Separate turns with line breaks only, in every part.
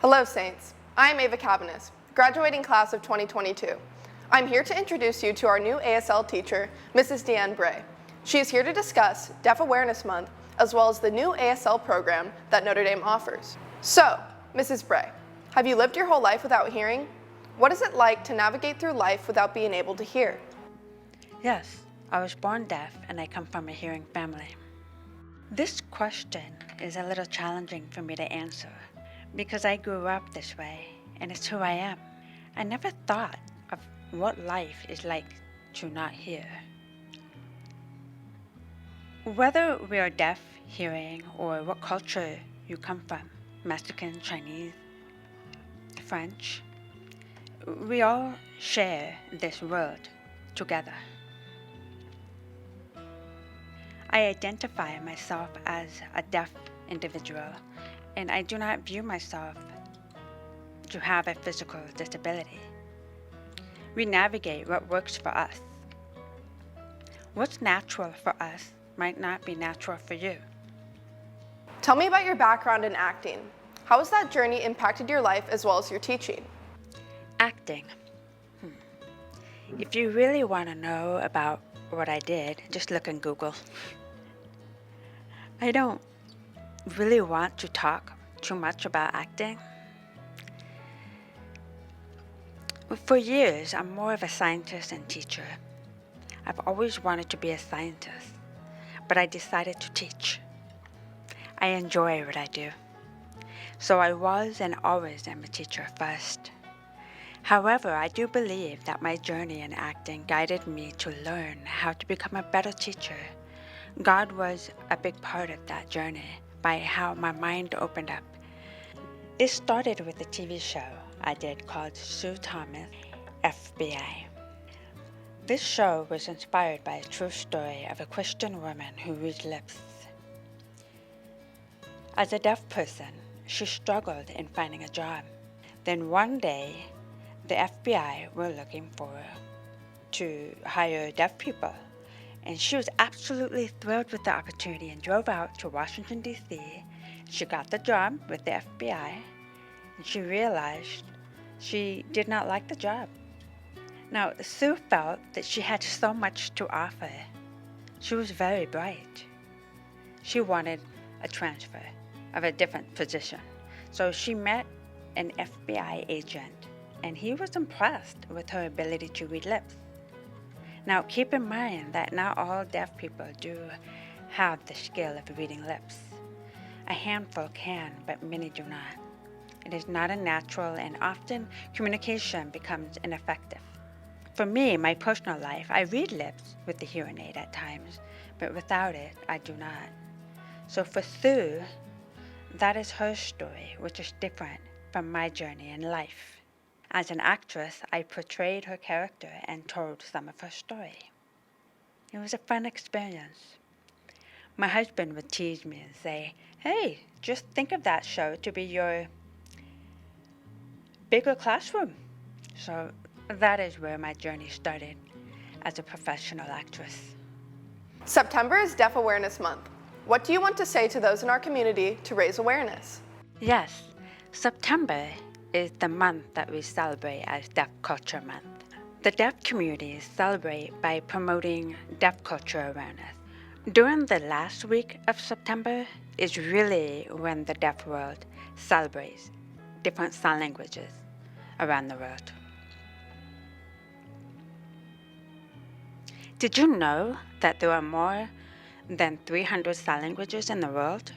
Hello, Saints. I am Ava Cabanis, graduating class of 2022. I'm here to introduce you to our new ASL teacher, Mrs. Deanne Bray. She is here to discuss Deaf Awareness Month, as well as the new ASL program that Notre Dame offers. So, Mrs. Bray, have you lived your whole life without hearing? What is it like to navigate through life without being able to hear?
Yes, I was born deaf and I come from a hearing family. This question is a little challenging for me to answer because I grew up this way and it's who I am. I never thought of what life is like to not hear. Whether we are deaf, hearing, or what culture you come from, Mexican, Chinese, French, we all share this world together. I identify myself as a deaf individual, and I do not view myself to have a physical disability. We navigate what works for us. What's natural for us might not be natural for you.
Tell me about your background in acting. How has that journey impacted your life as well as your teaching?
Acting. If you really want to know about what I did, just look in Google. I don't really want to talk too much about acting. For years, I'm more of a scientist and teacher. I've always wanted to be a scientist, but I decided to teach. I enjoy what I do. So I was and always am a teacher first. However, I do believe that my journey in acting guided me to learn how to become a better teacher. God was a big part of that journey by how my mind opened up. It started with a TV show I did called Sue Thomas, FBI. This show was inspired by a true story of a Christian woman who reads lips. As a deaf person, she struggled in finding a job. Then one day, the FBI were looking to hire deaf people, and she was absolutely thrilled with the opportunity and drove out to Washington, D.C. She got the job with the FBI, and she realized she did not like the job. Now, Sue felt that she had so much to offer. She was very bright. She wanted a transfer of a different position. So she met an FBI agent, and he was impressed with her ability to read lips. Now, keep in mind that not all deaf people do have the skill of reading lips. A handful can, but many do not. It is not a natural, and often communication becomes ineffective. For me, my personal life, I read lips with the hearing aid at times, but without it, I do not. So for Sue, that is her story, which is different from my journey in life. As an actress, I portrayed her character and told some of her story. It was a fun experience. My husband would tease me and say, "Hey, just think of that show to be your bigger classroom." So that is where my journey started as a professional actress.
September is Deaf Awareness Month. What do you want to say to those in our community to raise awareness?
Yes, September is the month that we celebrate as Deaf Culture Month. The deaf community celebrate by promoting deaf culture awareness. During the last week of September is really when the deaf world celebrates different sign languages around the world. Did you know that there are more than 300 sign languages in the world?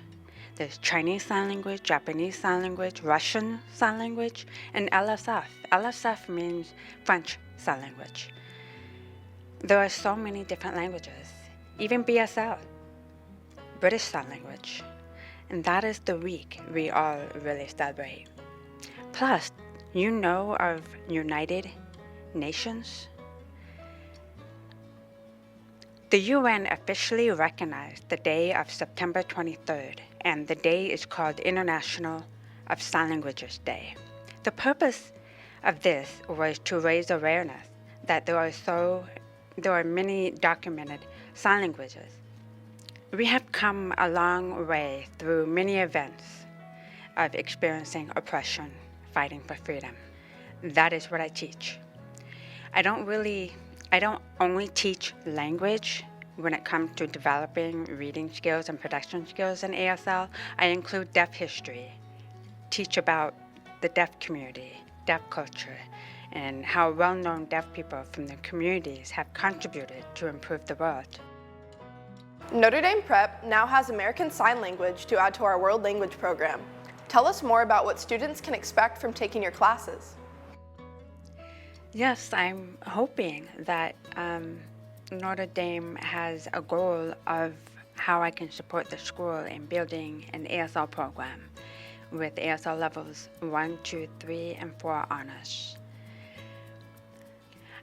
There's Chinese Sign Language, Japanese Sign Language, Russian Sign Language, and LSF. LSF means French Sign Language. There are so many different languages, even BSL, British Sign Language. And that is the week we all really celebrate. Plus, you know of United Nations? The UN officially recognized the day of September 23rd, and the day is called International of Sign Languages Day. The purpose of this was to raise awareness that there are many documented sign languages. We have come a long way through many events of experiencing oppression, fighting for freedom. That is what I teach. I don't only teach language when it comes to developing reading skills and production skills in ASL. I include deaf history, teach about the deaf community, deaf culture, and how well-known deaf people from their communities have contributed to improve the world.
Notre Dame Prep now has American Sign Language to add to our World Language program. Tell us more about what students can expect from taking your classes.
Yes, I'm hoping that Notre Dame has a goal of how I can support the school in building an ASL program with ASL levels 1, 2, 3, and 4 honors.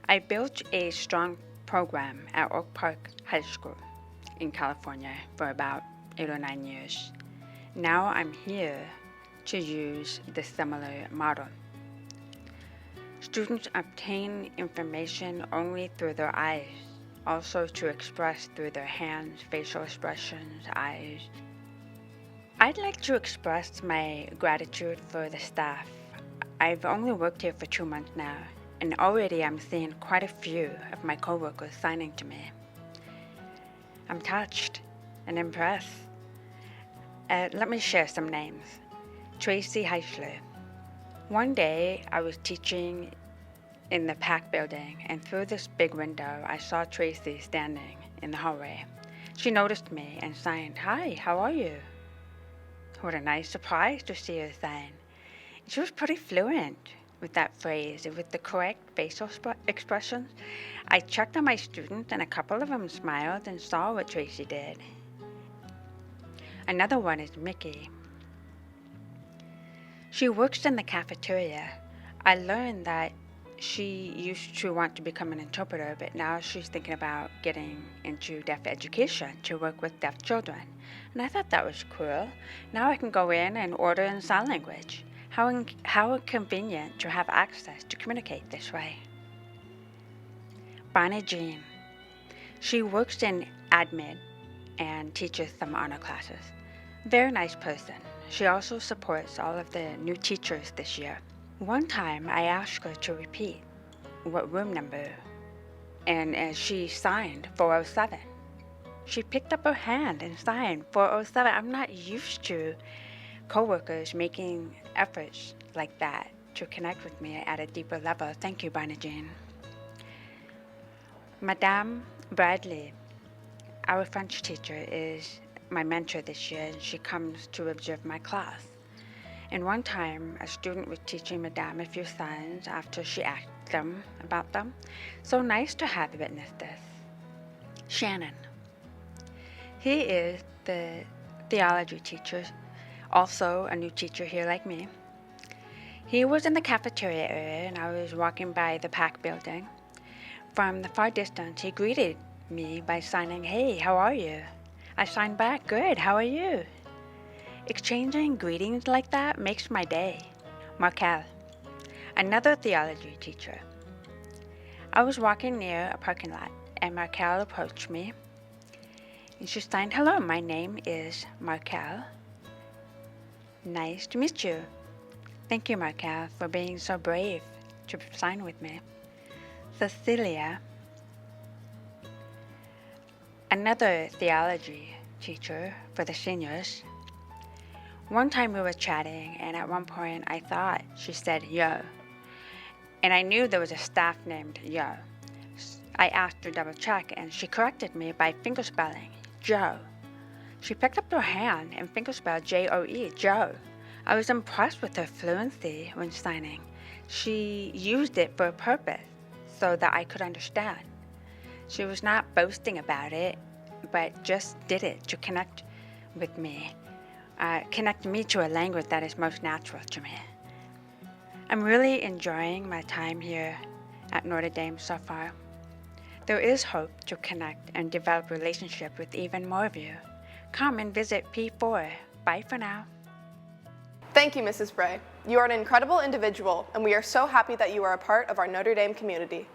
I built a strong program at Oak Park High School in California for about 8 or 9 years. Now I'm here to use the similar model. Students obtain information only through their eyes, also to express through their hands, facial expressions, eyes. I'd like to express my gratitude for the staff. I've only worked here for 2 months now, and already I'm seeing quite a few of my coworkers signing to me. I'm touched and impressed. Let me share some names. Tracy Heischler. One day I was teaching in the PAC building, and through this big window I saw Tracy standing in the hallway. She noticed me and signed, "Hi, how are you?" What a nice surprise to see her sign. She was pretty fluent with that phrase, with the correct facial expressions. I checked on my students, and a couple of them smiled and saw what Tracy did. Another one is Mickey. She works in the cafeteria. I learned that she used to want to become an interpreter, but now she's thinking about getting into deaf education to work with deaf children. And I thought that was cool. Now I can go in and order in sign language. How convenient to have access to communicate this way. Bonnie Jean. She works in admin and teaches some honor classes. Very nice person. She also supports all of the new teachers this year. One time I asked her to repeat what room number, and she signed 407. She picked up her hand and signed 407. I'm not used to coworkers making efforts like that to connect with me at a deeper level. Thank you, Bonnie Jean. Madame Bradley, our French teacher, is my mentor this year, and she comes to observe my class. And one time, a student was teaching Madame a few signs after she asked them about them. So nice to have witnessed this. Shannon. He is the theology teacher, also a new teacher here like me. He was in the cafeteria area, and I was walking by the PAC building. From the far distance, he greeted me by signing, "Hey, how are you?" I signed back, "Good, how are you?" Exchanging greetings like that makes my day. Markel, another theology teacher. I was walking near a parking lot, and Markel approached me, and she signed, "Hello, my name is Markel. Nice to meet you." Thank you, Markel, for being so brave to sign with me. Cecilia, another theology teacher for the seniors. One time we were chatting, and at one point I thought she said "yo," and I knew there was a staff named Yo. I asked her to double check, and she corrected me by fingerspelling Joe. She picked up her hand and fingerspelled Joe, Joe. I was impressed with her fluency when signing. She used it for a purpose so that I could understand. She was not boasting about it, but just did it to connect with me. Connect me to a language that is most natural to me. I'm really enjoying my time here at Notre Dame so far. There is hope to connect and develop relationship with even more of you. Come and visit P4. Bye for now.
Thank you, Mrs. Bray. You are an incredible individual, and we are so happy that you are a part of our Notre Dame community.